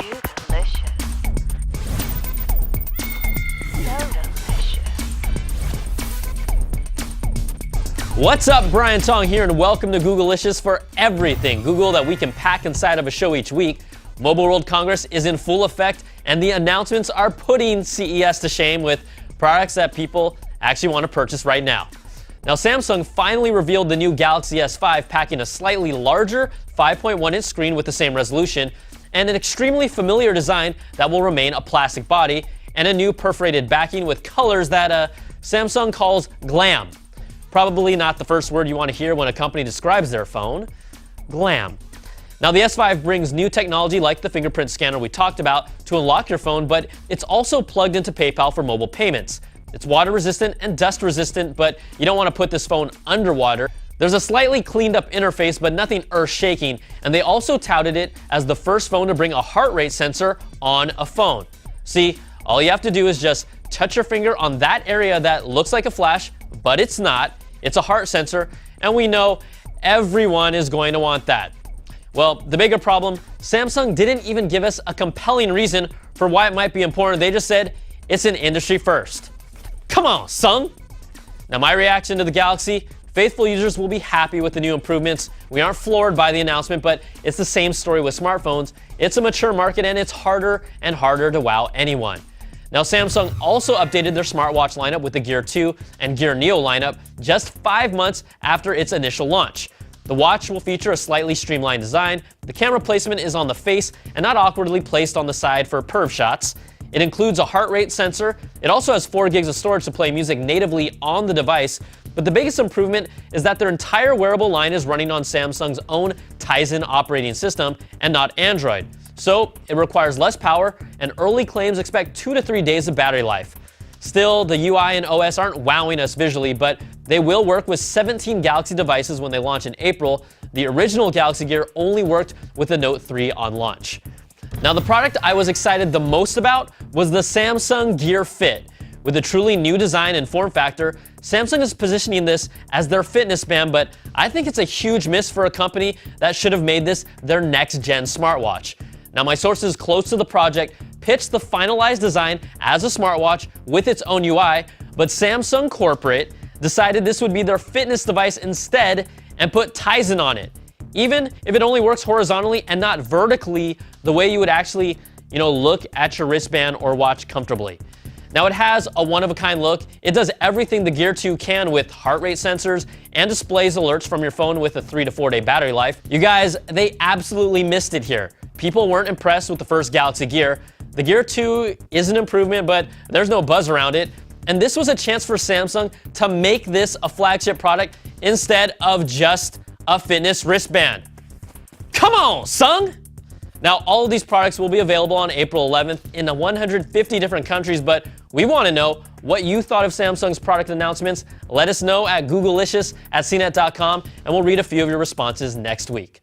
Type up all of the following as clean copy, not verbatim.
Googlicious. So delicious. What's up, Brian Tong here, and welcome to Googlicious for everything Google that we can pack inside of a show each week. Mobile World Congress is in full effect, and the announcements are putting CES to shame with products that people actually want to purchase right now. Now, Samsung finally revealed the new Galaxy S5 packing a slightly larger 5.1-inch screen with the same resolution and an extremely familiar design that will remain a plastic body and a new perforated backing with colors that Samsung calls glam. Probably not the first word you want to hear when a company describes their phone. Glam. Now, the S5 brings new technology like the fingerprint scanner we talked about to unlock your phone, but it's also plugged into PayPal for mobile payments. It's water resistant and dust resistant, but you don't want to put this phone underwater. There's a slightly cleaned up interface, but nothing earth-shaking, and they also touted it as the first phone to bring a heart rate sensor on a phone. See, all you have to do is just touch your finger on that area that looks like a flash, but it's not. It's a heart sensor, and we know everyone is going to want that. Well, the bigger problem, Samsung didn't even give us a compelling reason for why it might be important. They just said it's an industry first. Come on, Sung! Now, my reaction to the Galaxy, faithful users will be happy with the new improvements. We aren't floored by the announcement, but it's the same story with smartphones. It's a mature market, and it's harder and harder to wow anyone. Now, Samsung also updated their smartwatch lineup with the Gear 2 and Gear Neo lineup just 5 months after its initial launch. The watch will feature a slightly streamlined design. The camera placement is on the face and not awkwardly placed on the side for perv shots. It includes a heart rate sensor. It also has 4 gigs of storage to play music natively on the device. But the biggest improvement is that their entire wearable line is running on Samsung's own Tizen operating system and not Android. So it requires less power, and early claims expect 2 to 3 days of battery life. Still, the UI and OS aren't wowing us visually, but they will work with 17 Galaxy devices when they launch in April. The original Galaxy Gear only worked with the Note 3 on launch. Now, the product I was excited the most about was the Samsung Gear Fit. With a truly new design and form factor, Samsung is positioning this as their fitness band, but I think it's a huge miss for a company that should have made this their next-gen smartwatch. Now, my sources close to the project pitched the finalized design as a smartwatch with its own UI, but Samsung corporate decided this would be their fitness device instead and put Tizen on it, even if it only works horizontally and not vertically the way you would actually, look at your wristband or watch comfortably. Now, it has a one-of-a-kind look. It does everything the Gear 2 can with heart rate sensors and displays alerts from your phone with a 3 to 4 day battery life. You guys, they absolutely missed it here. People weren't impressed with the first Galaxy Gear. The Gear 2 is an improvement, but there's no buzz around it. And this was a chance for Samsung to make this a flagship product instead of just a fitness wristband. Come on, Sung! Now, all of these products will be available on April 11th in 150 different countries, but we want to know what you thought of Samsung's product announcements. Let us know at Googlicious@cnet.com, and we'll read a few of your responses next week.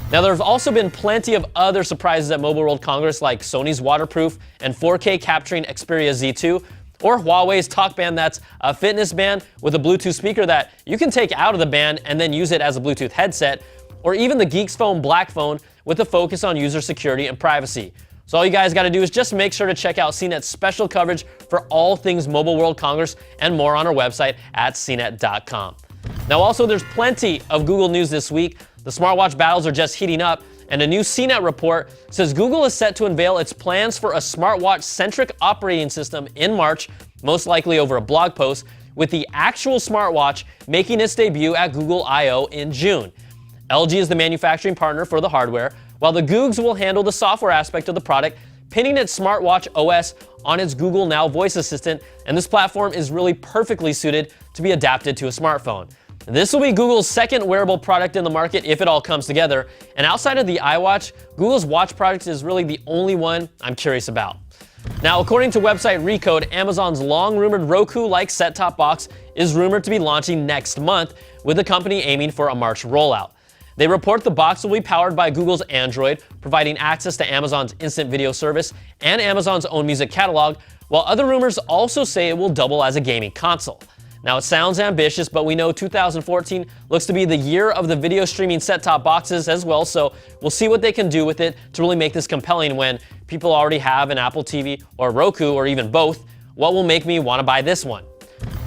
Now, there have also been plenty of other surprises at Mobile World Congress, like Sony's waterproof and 4K capturing Xperia Z2, or Huawei's Talk Band that's a fitness band with a Bluetooth speaker that you can take out of the band and then use it as a Bluetooth headset, or even the Geeks Phone Black Phone with a focus on user security and privacy. So all you guys got to do is just make sure to check out CNET's special coverage for all things Mobile World Congress and more on our website at cnet.com. Now, also, there's plenty of Google news this week. The smartwatch battles are just heating up, and a new CNET report says Google is set to unveil its plans for a smartwatch-centric operating system in March, most likely over a blog post, with the actual smartwatch making its debut at Google I/O in June. LG is the manufacturing partner for the hardware, while the Googs will handle the software aspect of the product, pinning its smartwatch OS on its Google Now voice assistant, and this platform is really perfectly suited to be adapted to a smartphone. This will be Google's second wearable product in the market if it all comes together, and outside of the iWatch, Google's watch product is really the only one I'm curious about. Now, according to website Recode, Amazon's long-rumored Roku-like set-top box is rumored to be launching next month, with the company aiming for a March rollout. They report the box will be powered by Google's Android, providing access to Amazon's instant video service and Amazon's own music catalog, while other rumors also say it will double as a gaming console. Now, it sounds ambitious, but we know 2014 looks to be the year of the video streaming set-top boxes as well, so we'll see what they can do with it to really make this compelling when people already have an Apple TV or Roku or even both. What will make me want to buy this one?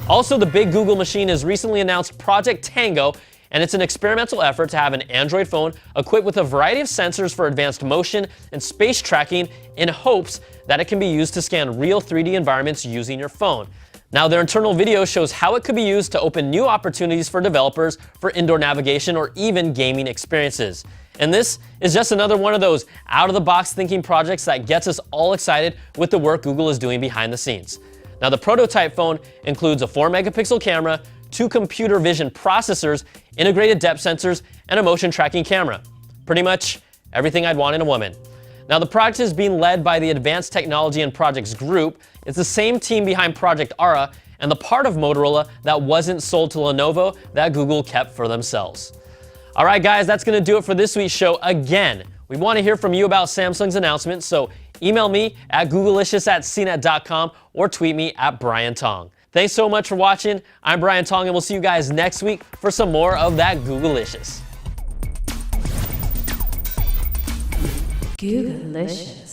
Also, the big Google machine has recently announced Project Tango, and it's an experimental effort to have an Android phone equipped with a variety of sensors for advanced motion and space tracking in hopes that it can be used to scan real 3D environments using your phone. Now, their internal video shows how it could be used to open new opportunities for developers for indoor navigation or even gaming experiences. And this is just another one of those out-of-the-box thinking projects that gets us all excited with the work Google is doing behind the scenes. Now, the prototype phone includes a 4-megapixel camera, 2 computer vision processors, integrated depth sensors, and a motion tracking camera. Pretty much everything I'd want in a woman. Now, the project is being led by the Advanced Technology and Projects Group. It's the same team behind Project Ara and the part of Motorola that wasn't sold to Lenovo that Google kept for themselves. All right, guys, that's going to do it for this week's show. Again, we want to hear from you about Samsung's announcement, so email me at Googlicious@cnet.com or tweet me at Brian Tong. Thanks so much for watching. I'm Brian Tong, and we'll see you guys next week for some more of that Googlicious. Googlicious.